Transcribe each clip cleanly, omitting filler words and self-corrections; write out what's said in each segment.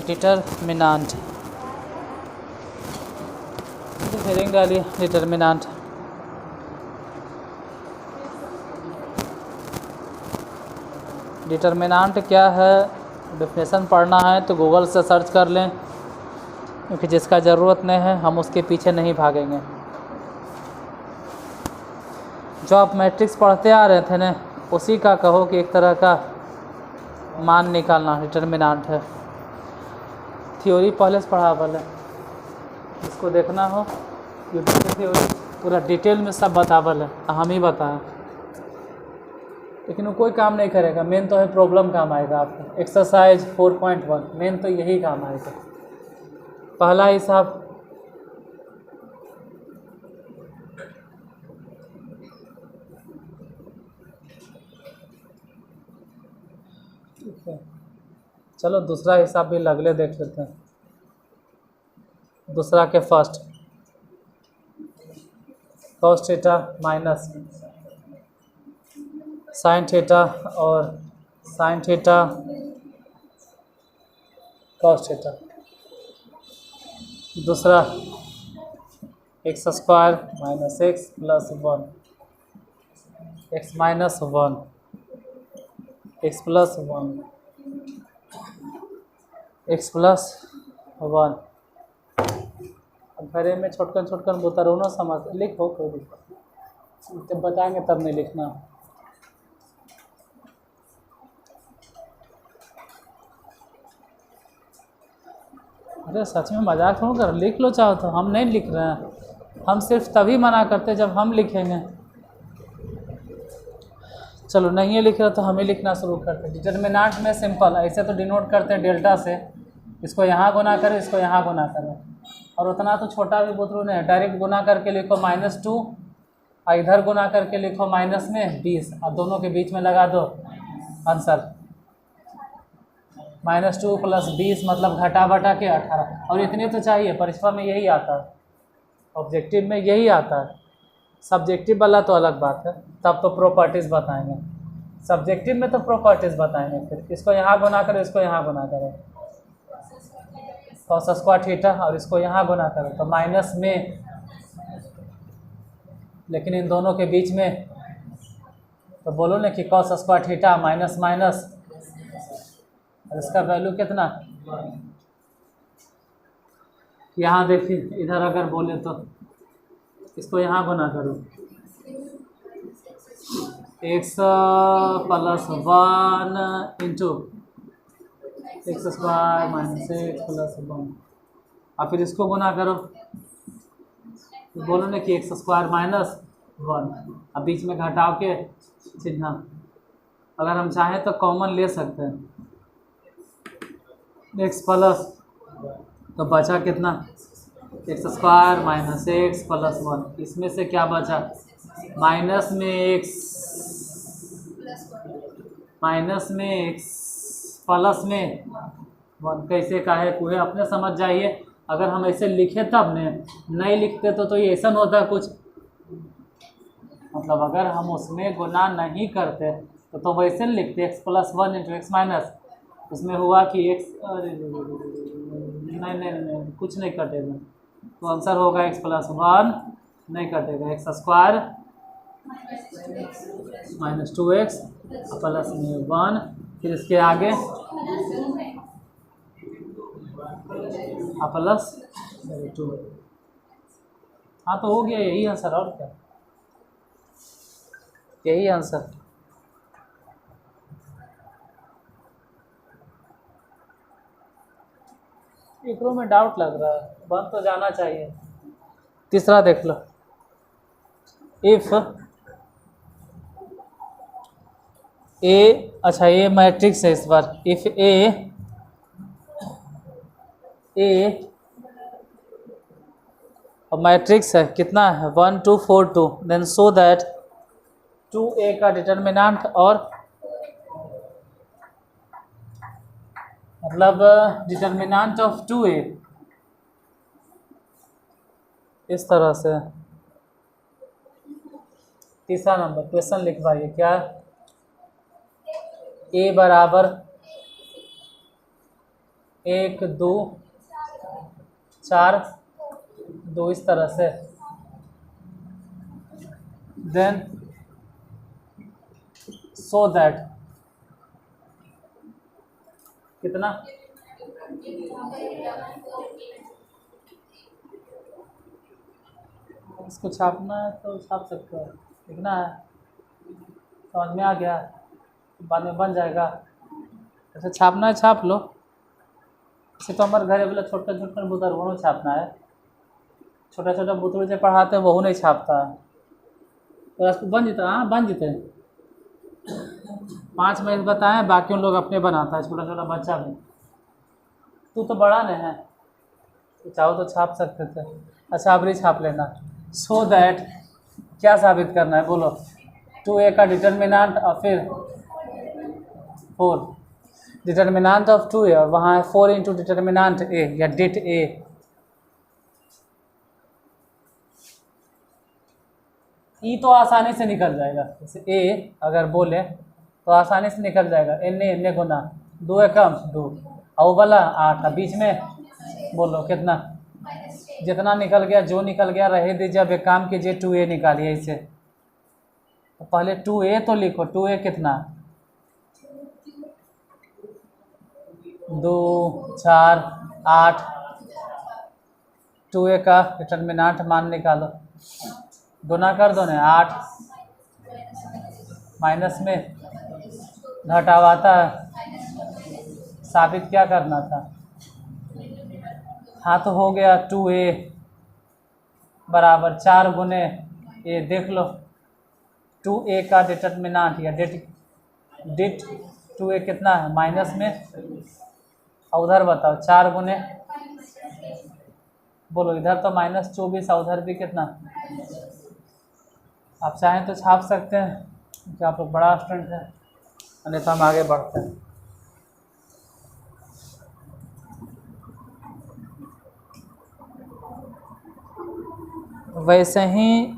Determinant, heading डालिए determinant. Determinant क्या है, डेफिनेशन पढ़ना है तो गूगल से सर्च कर लें, क्योंकि जिसका ज़रूरत नहीं है हम उसके पीछे नहीं भागेंगे। जो आप मैट्रिक्स पढ़ते आ रहे थे ना, उसी का कहो कि एक तरह का मान निकालना डिटरमिनेंट है। थ्योरी पहले से पढ़ावल है, इसको देखना हो यूट्यूब पे थ्योरी पूरा डिटेल में सब बतावल है, हम ही बताएं, लेकिन वो कोई काम नहीं करेगा। मेन तो है प्रॉब्लम काम आएगा आपको। एक्सरसाइज 4.1 मेन तो यही काम आएगा। पहला हिसाब ठीक है, चलो दूसरा हिसाब भी लगले देख लेते हैं। दूसरा के first cos theta minus sine theta और साइन थीटा कॉस थीटा। दूसरा x square minus x plus 1 x minus 1 x plus 1 x plus 1। घरे में छोटकन छोटकन बुतरो ना समझ लिखो, कोई दिक्कत जब बताएंगे तब नहीं लिखना। अरे सच में मजाक थोड़ा कर, लिख लो चाहो तो। हम नहीं लिख रहे हैं, हम सिर्फ तभी मना करते जब हम लिखेंगे। चलो नहीं है लिख रहे तो हम ही लिखना शुरू करते हैं। डिटरमिनेंट में सिंपल ऐसे तो डिनोट करते हैं डेल्टा से, इसको यहाँ गुना करें, इसको यहाँ गुना करें, और उतना तो छोटा भी बुतरू नहीं है। डायरेक्ट गुना करके लिखो -2 और इधर गुना करके लिखो माइनस में 20 और दोनों के बीच में लगा दो आंसर। -2 + 20 मतलब घटा बटा के 18। और इतने तो चाहिए, परीक्षा में यही आता है, ऑब्जेक्टिव में यही आता है। सब्जेक्टिव वाला तो अलग बात है, तब तो प्रॉपर्टीज़ बताएंगे। सब्जेक्टिव में तो प्रॉपर्टीज़ बताएंगे। फिर इसको यहाँ गुना करें, इसको यहाँ गुना करें, cos स्क्वायर थीटा, और इसको यहाँ गुना करें तो माइनस में, लेकिन इन दोनों के बीच में तो बोलो ना कि cos square theta minus minus, और इसका वैल्यू कितना, यहाँ देखिए इधर अगर बोले तो इसको यहाँ गुना करो, x + 1 into x square minus x plus 1, और फिर इसको गुना करो तो बोलो ना कि एक्स स्क्वायर माइनस 1, अब बीच में घटाव के चिन्ह। अगर हम चाहें तो कॉमन ले सकते हैं, एक्स प्लस, तो बचा कितना, x square minus x plus 1। इसमें से क्या बचा, माइनस में एक्स प्लस में 1। कैसे का है कोई अपने समझ जाइए। अगर हम ऐसे लिखे तब ने, नहीं लिखते तो ये ऐसा होता कुछ, मतलब अगर हम उसमें गुना नहीं करते तो वैसे लिखते x + 1 × x माइनस, उसमें हुआ कि x, नहीं कुछ नहीं कटेगा, तो आंसर होगा x + 1 नहीं कटेगा, x square minus 2x plus में 1, फिर इसके आगे प्लस 2। हाँ तो हो गया, यही आंसर, और क्या, यही आंसर। एक में डाउट लग रहा है, बन तो जाना चाहिए। तीसरा देख लो, इफ ए, अच्छा ये मैट्रिक्स है इस बार, इफ ए और मैट्रिक्स है कितना है 1 2 4 2, देन सो दैट 2a का डिटरमिनेंट, और मतलब डिटरमिनेंट ऑफ 2a इस तरह से। तीसरा नंबर क्वेश्चन लिखवाइए, क्या a बराबर 1 2 4 2 इस तरह से। देन सो दैट कितना, इसको छापना है तो छाप सकते हो, लिखना है, समझ में आ गया, बाद में बन जाएगा। ऐसे छापना है छाप लो। ऐसे तो हमारे घरे वाला छोटा छोटा बुतरू वो छापना है, छोटा छोटा बुतरू जो पढ़ाते हैं वो नहीं छापता है। तो इसको बन जीता, हाँ बन जीते। 5 मिनट बताएं, बाकी उन लोग अपने बनाता है, छोटा छोटा बच्चा भी। तू तो बड़ा नहीं है, तो चाहो तो छाप सकते थे। अच्छा अब छाप लेना। सो दैट क्या साबित करना है बोलो, 2a का डिटर्मिनेंट और फिर 4, डिटर्मिनेंट ऑफ 2a और वहाँ है 4 इंटू डिटर्मिनेंट a या डिट a। ई तो आसानी से निकल जाएगा, जैसे a अगर बोले तो आसानी से निकल जाएगा, n गुना 2 एकम 2 और वाला 8 बीच में बोलो कितना, जितना निकल गया जो निकल गया रहे दीजिए। अब एक काम कीजिए 2a निकालिए इसे, तो पहले 2a तो लिखो, 2a कितना 2 4 8, 2a का डिटर्मिनेंट मान निकालो, गुना कर दो ना 8 माइनस में घटावाता है, साबित क्या करना था। हाँ तो हो गया 2a बराबर 4 गुने ये देख लो, 2a का डिटर्मिनेंट या डिट 2a कितना है माइनस में, और उधर बताओ 4 गुने बोलो, इधर तो -24 और उधर भी कितना। आप चाहें तो छाप सकते हैं क्योंकि आप लोग बड़ा स्टूडेंट है, अन्यथा हम आगे बढ़ते हैं। वैसे ही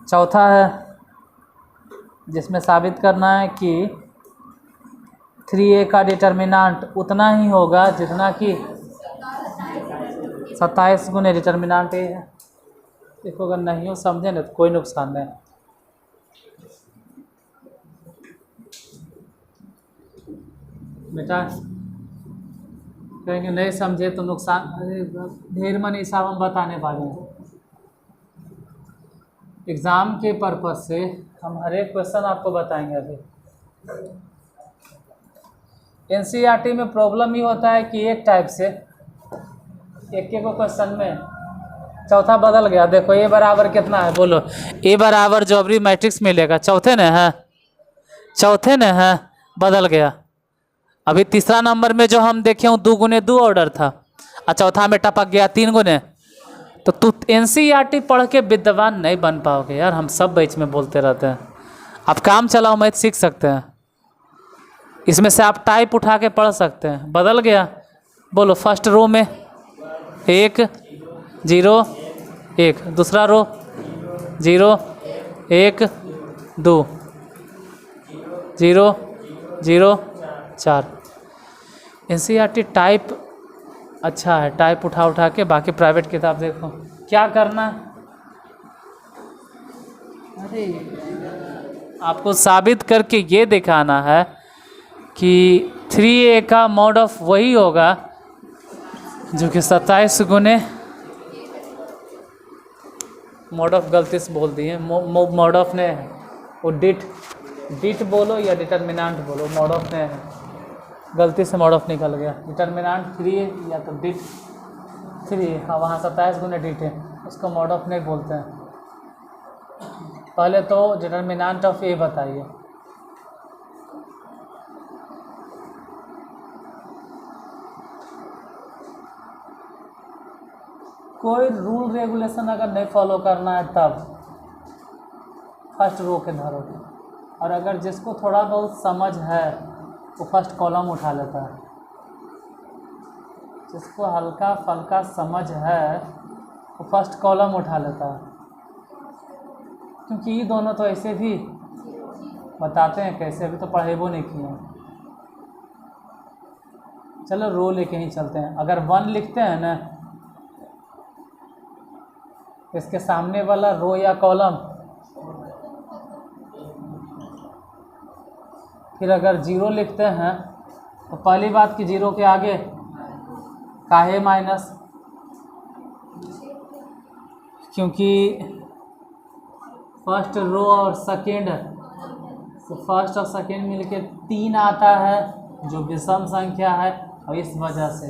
चौथा है जिसमें साबित करना है कि 3a का डिटर्मिनेंट उतना ही होगा जितना कि 27 गुने डिटर्मिनेंट a है। देखो अगर नहीं हो समझे ना तो कोई नुकसान नहीं। बेटा कहेंगे नहीं समझे तो नुकसान, ढेर मन हिसाब हम बताने वाले हैं। एग्ज़ाम के पर्पज़ से हम हर एक क्वेश्चन आपको बताएंगे। अभी एनसीईआरटी में प्रॉब्लम ही होता है कि एक टाइप से एक को क्वेश्चन में चौथा बदल गया। देखो ए बराबर कितना है बोलो, ए बराबर जॉबरी मैट्रिक्स मिलेगा, चौथे ने है, चौथे ने है बदल गया। अभी तीसरा नंबर में जो हम देखे हूँ 2 गुने 2 ऑर्डर था और चौथा में टपक गया 3 गुने। तो तू एनसीईआरटी पढ़ के विद्वान नहीं बन पाओगे यार, हम सब बीच में बोलते रहते हैं। आप काम चलाओ मैथ सीख सकते हैं, इसमें से आप टाइप उठा के पढ़ सकते हैं। बदल गया बोलो, फर्स्ट रो में 1 0 1, दूसरा रो 0 1 2 0 0 4। एनसीईआरटी टाइप अच्छा है, टाइप उठा उठा के बाकी प्राइवेट किताब देखो। क्या करना, अरे आपको साबित करके ये दिखाना है कि 3a का मॉड ऑफ वही होगा जो कि 27 गुने मॉड ऑफ गलती से बोल दिए, मॉड ऑफ ने है वो डिट बोलो या डिटर्मिनेंट बोलो, मॉड ऑफ ने है, गलती से मॉड ऑफ निकल गया। डिटर्मिनेंट 3 या तो डिट 3, हाँ वहाँ 27 गुने डिट है, उसको मॉड ऑफ नहीं बोलते हैं। पहले तो डिटर्मिनेंट ऑफ ए बताइए। कोई रूल रेगुलेशन अगर नहीं फॉलो करना है तब फर्स्ट रो के धरो, और अगर जिसको थोड़ा बहुत समझ है वो फर्स्ट कॉलम उठा लेता है, जिसको हल्का फल्का समझ है वो फर्स्ट कॉलम उठा लेता है। क्योंकि ये दोनों तो ऐसे भी बताते हैं कैसे, अभी तो पढ़ेबो नहीं किए हैं। चलो रो लेके ही चलते हैं। अगर 1 लिखते हैं ना, इसके सामने वाला रो या कॉलम, फिर अगर 0 लिखते हैं तो पहली बात कि 0 के आगे काहे माइनस, क्योंकि फर्स्ट रो और सेकेंड, तो फर्स्ट और सेकेंड मिलके 3 आता है जो विषम संख्या है, और इस वजह से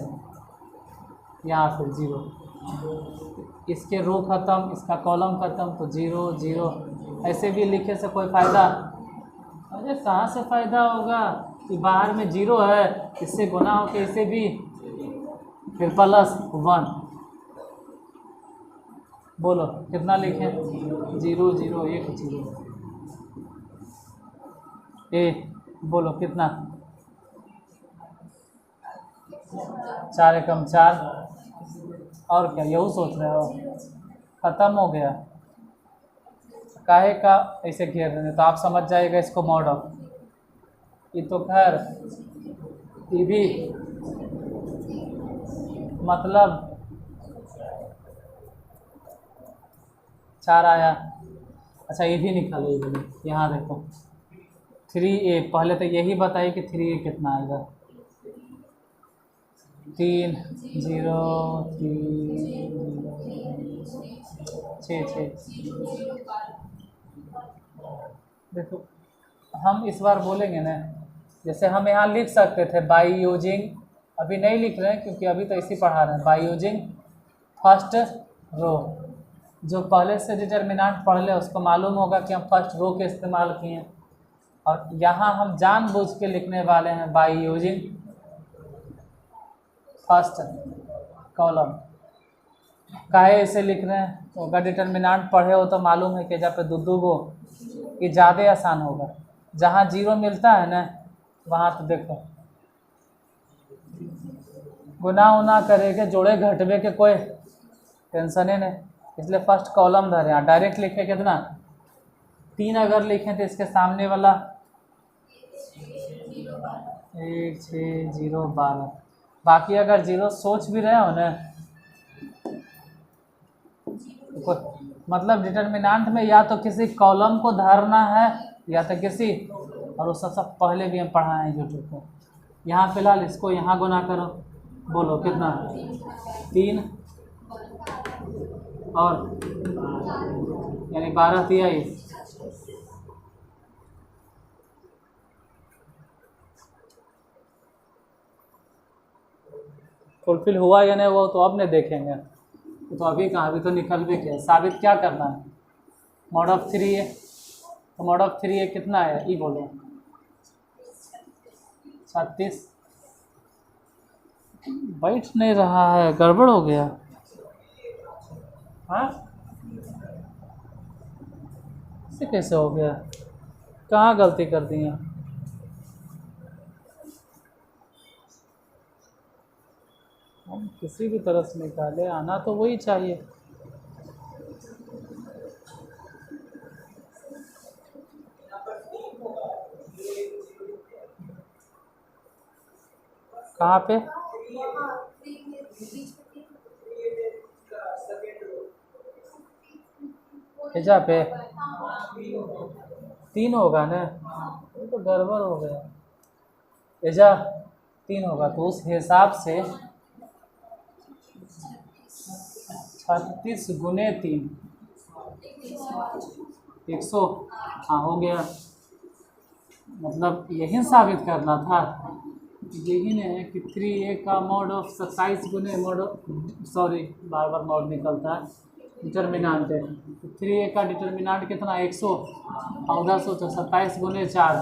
यहाँ फिर 0, इसके रो ख़त्म, इसका कॉलम ख़त्म, तो 0 0। ऐसे भी लिखे से कोई फ़ायदा? अरे कहाँ से फ़ायदा होगा कि बाहर में 0 है, इससे गुना हो के इसे भी, फिर +1। बोलो कितना लिखें? 0 0 1 0। बोलो कितना? 4 एकम 4। और क्या यही सोच रहे हो? ख़त्म हो गया। काहे का ऐसे घेर रहे हैं तो आप समझ जाइएगा इसको मॉड ऑफ। ये तो खैर ये भी मतलब 4 आया। अच्छा ये भी निकालो, ये भी यहाँ देखो 3a। पहले तो यही बताइए कि 3a कितना आएगा। 3 0 3 6 देखो हम इस बार बोलेंगे ना, जैसे हम यहाँ लिख सकते थे बाई यूजिंग, अभी नहीं लिख रहे हैं क्योंकि अभी तो इसी पढ़ा रहे हैं। बाई यूजिंग फर्स्ट रो, जो पहले से डिटर्मिनेंट पढ़ ले उसको मालूम होगा कि हम फर्स्ट रो के इस्तेमाल किए हैं। और यहाँ हम जानबूझ के लिखने वाले हैं बाई यूजिंग फर्स्ट कॉलम। काहे इसे लिख रहे हैं? तो अगर डिटर्मिनेंट पढ़े हो तो मालूम है कि जहाँ पे दो गो, ये ज़्यादा आसान होगा। जहाँ 0 मिलता है ना वहाँ तो देखो गुना उना करेंगे, जोड़े घटवे के कोई टेंशन ही नहीं, इसलिए फर्स्ट कॉलम धरे। यहाँ डायरेक्ट लिखे कितना? 3 अगर लिखें तो इसके सामने वाला 1 6 0 12। बाकी अगर 0 सोच भी रहे हो ना तो मतलब डिटर्मिनेंट में या तो किसी कॉलम को धरना है या तो किसी, और वो सब पहले भी हम पढ़ाए हैं यूट्यूब पर। यहाँ फिलहाल इसको यहाँ गुना करो, बोलो कितना? 3 और यानी 12 दिया ही। फुलफिल हुआ या नहीं वो तो अब नहीं देखेंगे, तो अभी कहाँ, अभी तो निकल भी गया। साबित क्या करना है? मॉड ऑफ 3a, तो मॉड ऑफ 3a कितना है? ई बोलो 36। बैठ नहीं रहा है, गड़बड़ हो गया। हाँ इसे कैसे हो गया? कहाँ गलती कर दी है? हम किसी भी तरह से निकाले, आना तो वही चाहिए। कहाँ पे? एजा पे 3 होगा ना, ये तो गड़बड़ हो गया। एजा 3 होगा तो उस हिसाब से 36 गुने 3 100। हाँ हो गया। मतलब यही साबित करना था, यही नहीं है कि 3a का मॉड ऑफ 27 गुने mod of, sorry bar bar mod निकलता है, डिटर्मिनेंट है। तो 3a का डिटर्मिनेंट कितना? 100, और उधर सोचो 27 गुने 4,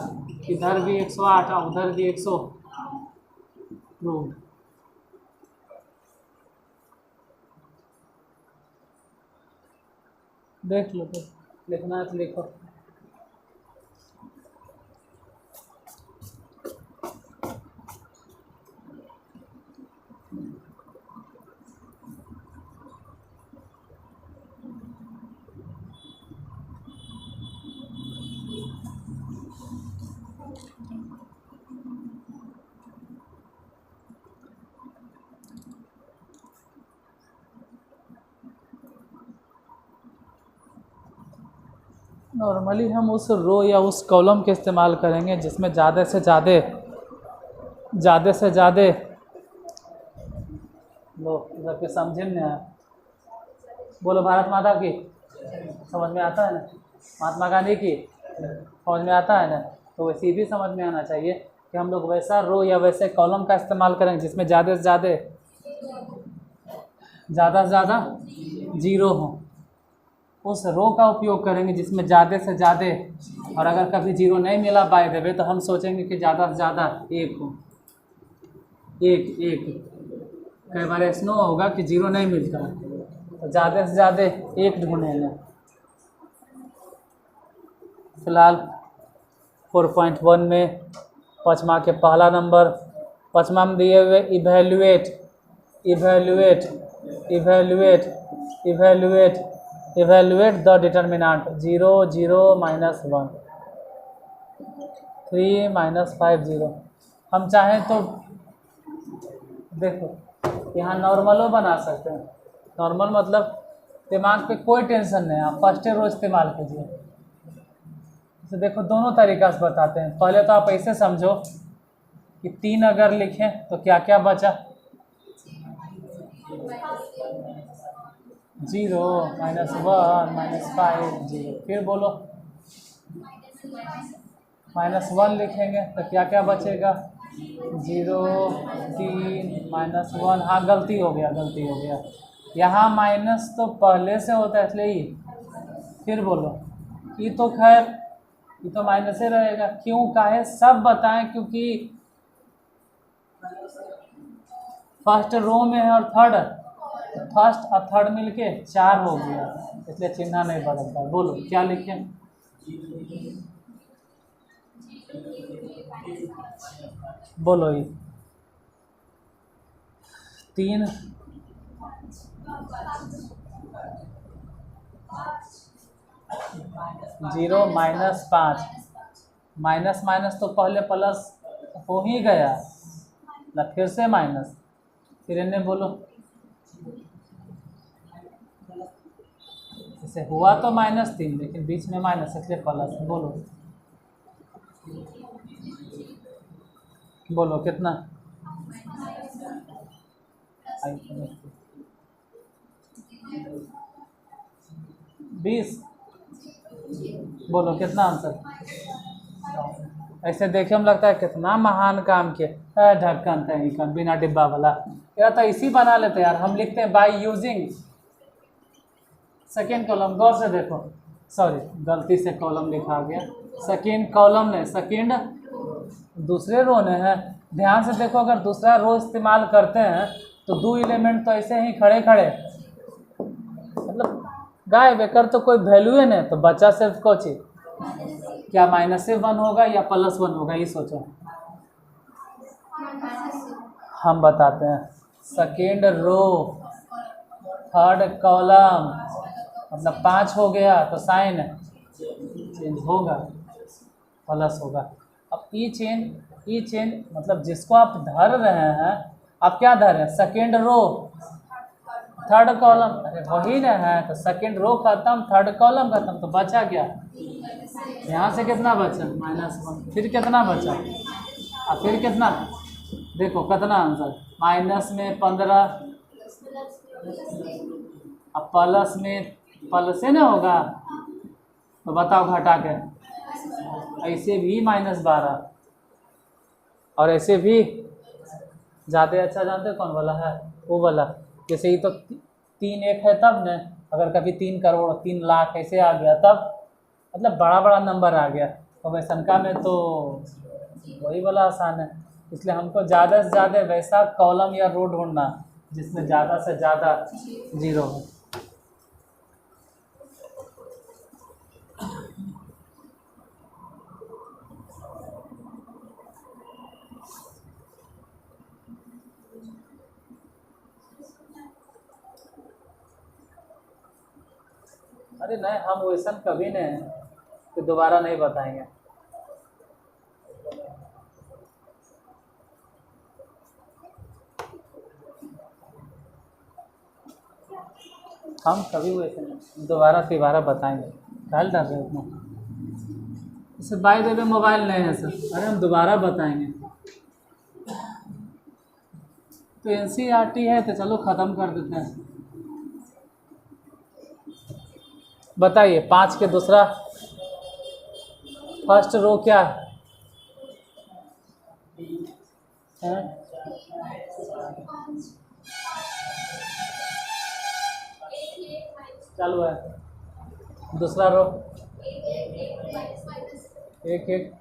इधर भी 108 और उधर भी 100। प्रूव। देख लो, लिखना है तो लिखो। नॉर्मली हम उस रो या उस कॉलम के इस्तेमाल करेंगे जिसमें ज़्यादा से ज़्यादा लो इधर के समझे में आया। बोलो भारत माता की, समझ में आता है ना? महात्मा गांधी की समझ में आता है ना? तो वैसे भी समझ में आना चाहिए कि हम लोग वैसा रो या वैसे कॉलम का इस्तेमाल करेंगे जिसमें ज़्यादा से ज़्यादा जीरो हो। उस रो का उपयोग करेंगे जिसमें ज़्यादा से ज़्यादा, और अगर कभी जीरो नहीं मिला बाय द वे तो हम सोचेंगे कि ज़्यादा से ज़्यादा एक हो। एक कई बार ऐसा होगा कि जीरो नहीं मिलता, तो ज़्यादा से ज़्यादा एक ढूंढेंगे। फिलहाल 4.1 में पाँचवा के पहला नंबर, पाँचवा में दिए हुए इवेल्युएट द डिटर्मिनेंट 0 0 -1 3 -5 0। हम चाहें तो देखो यहाँ नॉर्मलो बना सकते हैं। नॉर्मल मतलब दिमाग पे कोई टेंशन नहीं, आप फर्स्ट रो इस्तेमाल कीजिए। तो देखो दोनों तरीक़ा से बताते हैं। पहले तो आप ऐसे समझो कि 3 अगर लिखें तो क्या क्या बचा, 0 -1 -5 0। फिर बोलो -1 लिखेंगे तो क्या क्या बचेगा, 0 3 -1। हाँ गलती हो गया, यहाँ माइनस तो पहले से होता है इसलिए ही। फिर बोलो ये तो खैर ये तो माइनस ही रहेगा। क्यों काहे सब बताएं, क्योंकि फर्स्ट रो में है और फर्स्ट और थर्ड मिलके 4 हो गया, इसलिए चिन्ह नहीं बदलता। बोलो क्या लिखें, बोलो ये 3 0 -5 माइनस तो पहले प्लस हो ही गया ना, फिर से माइनस। फिर इन्हें बोलो इसे हुआ तो -3 लेकिन बीच में माइनस इसलिए प्लस। बोलो कितना, 20। बोलो कितना आंसर। ऐसे देखे में लगता है कितना महान काम किया, ढक्कन तय बिना डिब्बा वाला। यार तो इसी बना लेते यार, हम लिखते हैं बाय यूजिंग सेकेंड कॉलम। गौर से देखो, सॉरी गलती से कॉलम लिखा गया, सेकेंड कॉलम ने, सेकेंड दूसरे रो ने है। ध्यान से देखो, अगर दूसरा रो इस्तेमाल करते हैं तो 2 एलिमेंट तो ऐसे ही खड़े मतलब गायब, बेकर तो कोई वैल्यू है नहीं, तो बचा सिर्फ कोची, क्या -1 होगा या +1 होगा, ये सोचो। हम बताते हैं, सेकेंड रो थर्ड कॉलम मतलब 5 हो गया तो साइन चेंज होगा, प्लस होगा। अब ई चेन मतलब जिसको आप धर रहे हैं, आप क्या धर रहे हैं, सेकेंड रो थर्ड कॉलम, अरे वही ना है। तो सेकेंड रो खत्म, थर्ड कॉलम खत्म, तो बचा क्या, यहाँ से कितना बचा -1, फिर कितना बचा और फिर कितना, देखो कितना आंसर, माइनस में 15 अब प्लस में प्लस से ना होगा, तो बताओ घटा के, ऐसे भी -12 और ऐसे भी ज़्यादा अच्छा जानते कौन वाला है, वो वाला। जैसे ही तो 3 1 है तब न, अगर कभी 3 करोड़ 3 लाख ऐसे आ गया तब, मतलब बड़ा नंबर आ गया, तो वैसनका में तो वही वाला आसान है। इसलिए हमको ज़्यादा से ज़्यादा वैसा कॉलम या रो ढूंढना जिसमें ज़्यादा से ज़्यादा जीरो हो। अरे नहीं, हम वैसा कभी नहीं कि दोबारा नहीं बताएंगे। हम कभी वैसे नहीं दोबारा तिबारा बताएंगे, ख्याल रख रहे उतना। Sir by the way mobile नहीं है सर। अरे हम दोबारा बताएंगे। तो एनसीईआरटी है तो चलो ख़त्म कर देते हैं। बताइए 5 के दूसरा फर्स्ट रो क्या है? चालू है। दूसरा रो 1 1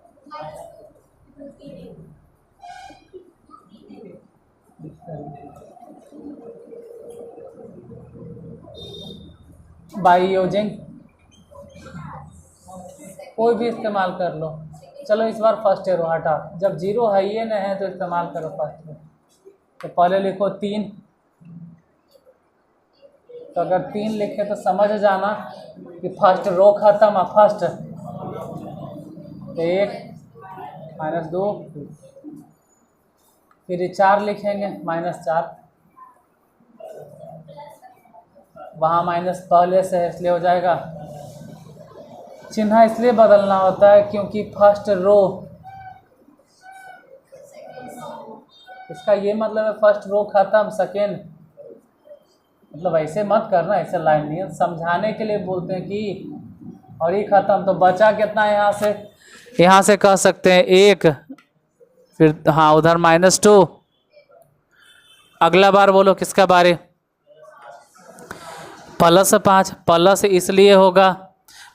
बाई यूजिंग कोई भी इस्तेमाल कर लो। चलो इस बार फर्स्ट रो हटा, जब जीरो है ये न है तो इस्तेमाल करो फर्स्ट रो। तो पहले लिखो 3, तो अगर 3 लिखे तो समझ जाना कि फर्स्ट रो खत्म है। फर्स्ट 1 -2, फिर 4 लिखेंगे -4, वहाँ माइनस पहले से है इसलिए हो जाएगा। चिन्ह इसलिए बदलना होता है क्योंकि फर्स्ट रो, इसका ये मतलब है फर्स्ट रो खत्म, सेकेंड मतलब ऐसे मत करना, ऐसे लाइन नहीं है, समझाने के लिए बोलते हैं कि और ये खत्म। तो बचा कितना है यहाँ से कह सकते हैं 1, फिर हाँ उधर -2। अगला बार बोलो किसका बारे? +5। प्लस इसलिए होगा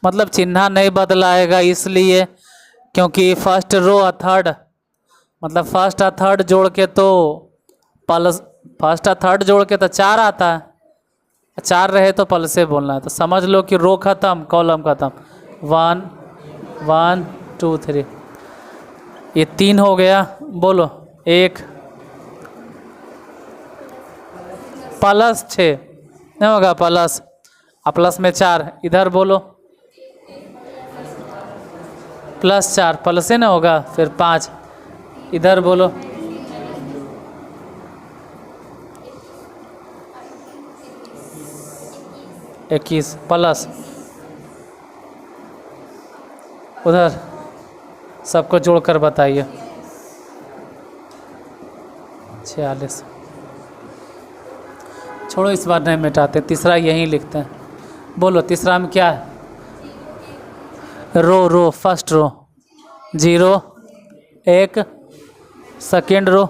मतलब चिन्ह नहीं बदलाएगा इसलिए क्योंकि फर्स्ट रो और थर्ड मतलब फर्स्ट और थर्ड जोड़ के तो प्लस, फर्स्ट और थर्ड जोड़ के तो 4 आता है, 4 रहे तो प्लस से बोलना है। तो समझ लो कि रो खत्म कॉलम खत्म। 1 1 2 3 ये 3 हो गया। बोलो 1 +6 नहीं होगा प्लस, और प्लस में 4 इधर बोलो +4 प्लस से ना होगा, फिर 5 इधर बोलो 21 प्लस उधर सबको जोड़कर बताइए 46। छोड़ो इस बार नहीं मिटाते, तीसरा यहीं लिखते हैं। बोलो तीसरा में क्या है? Row first row 0 1, second row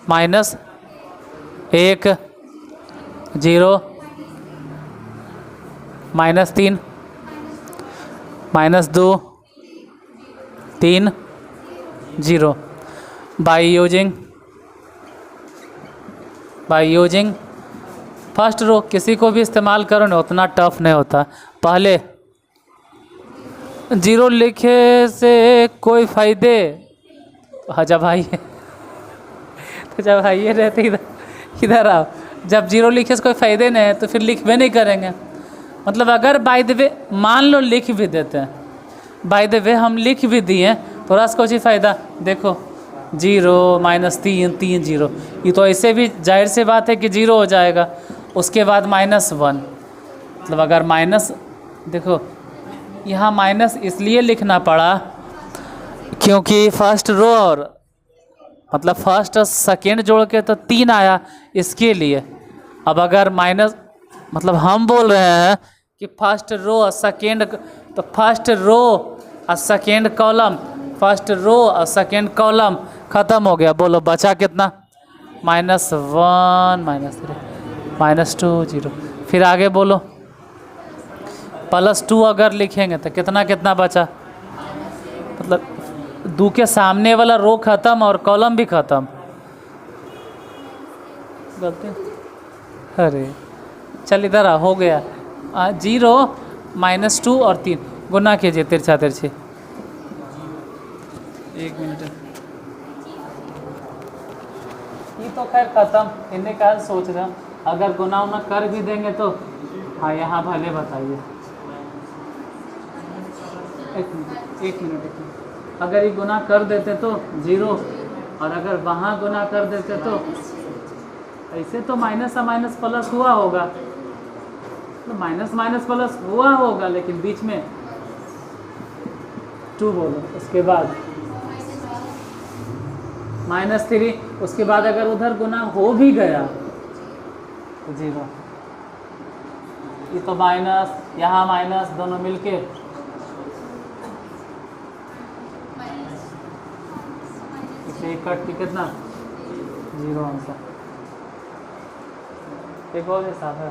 -1 0 -3 -2 3 0। By using first row किसी को भी इस्तेमाल करो ना, उतना टफ नहीं होता। पहले 0 लिखे से कोई फायदे जब आइए तो जब आइए रहते इधर आओ, जब 0 लिखे से कोई फ़ायदे नहीं है तो फिर लिखबे नहीं करेंगे। मतलब अगर बाय द वे मान लो लिख भी देते हैं, बाय द वे हम लिख भी दिए तो रस को फ़ायदा देखो 0 -3 3 0, ये तो ऐसे भी जाहिर सी बात है कि 0 हो जाएगा। उसके बाद -1 मतलब अगर माइनस, देखो यहाँ माइनस इसलिए लिखना पड़ा क्योंकि फर्स्ट रो और मतलब फर्स्ट और सेकेंड जोड़ के तो 3 आया, इसके लिए। अब अगर माइनस मतलब हम बोल रहे हैं कि फर्स्ट रो और सेकेंड, तो फर्स्ट रो और सेकेंड कॉलम, फर्स्ट रो और सेकेंड कॉलम ख़त्म हो गया। बोलो बचा कितना? -1 -3 -2 0। फिर आगे बोलो +2 अगर लिखेंगे तो कितना कितना बचा? मतलब 2 के सामने वाला रो ख़त्म और कॉलम भी ख़त्म। गलती, अरे चल इधर आ, हो गया 0 -2 और 3 गुना कीजिए तिरछा तिरछी। 1 मिनट, ये तो खैर ख़त्म। इन्हें क्या सोच रहा, अगर गुना उना कर भी देंगे तो हाँ यहाँ भले बताइए। एक मिनट अगर ये गुना कर देते तो 0 और अगर वहाँ गुना कर देते तो ऐसे तो माइनस माइनस प्लस हुआ होगा, तो माइनस माइनस प्लस हुआ होगा, लेकिन बीच में 2 बोलो, उसके बाद -3, उसके बाद अगर उधर गुना हो भी गया तो 0। ये तो माइनस, यहाँ माइनस, दोनों मिलके इसे एक कट के कितना 0 आंसर। एक और हिसाब है,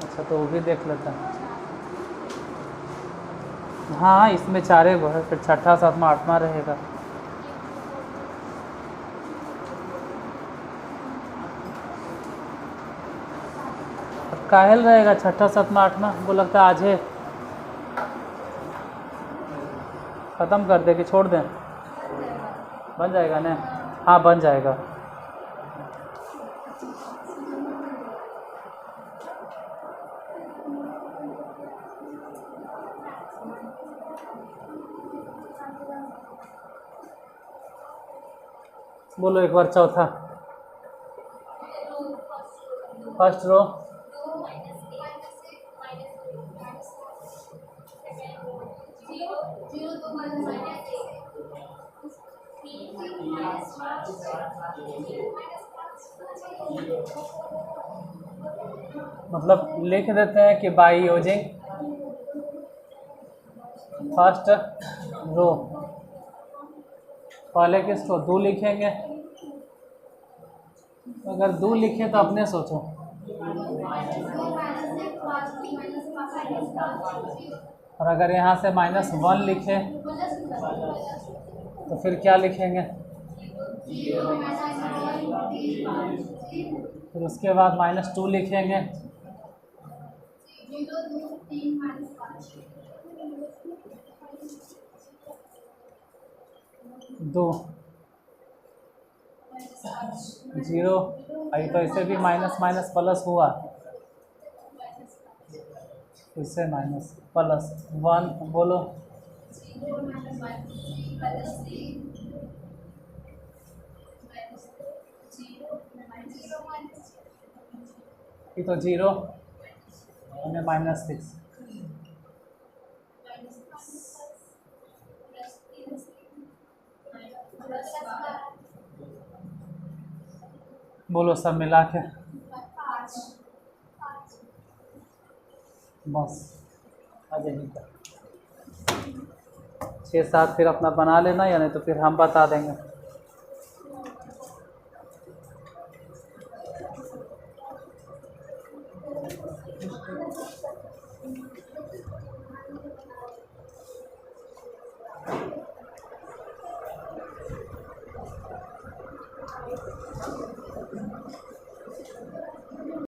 अच्छा तो वो भी देख लेता है। हाँ इसमें 4 गो है, फिर 6ठा 7वां 8वां रहेगा। काहेल रहेगा 6ठा 7वां 8वां, वो लगता है आज है ख़त्म कर दे कि छोड़ दें, बन जाएगा ना? हाँ बन जाएगा। बोलो एक बार चौथा, फर्स्ट रो मतलब लिख देते हैं कि बाई यूजिंग फर्स्ट रो, पहले किस को 2 लिखेंगे, अगर 2 लिखे तो अपने सोचो, और अगर यहाँ से -1 लिखे तो फिर क्या लिखेंगे, फिर उसके बाद -2 लिखेंगे, 2 0, अभी तो इसे भी माइनस माइनस प्लस हुआ, इससे माइनस प्लस 1 बोलो, ये तो 0 में -6, बोलो सब मिला के बस आ जाएगी। 6 7 फिर अपना बना लेना, या नहीं तो फिर हम बता देंगे।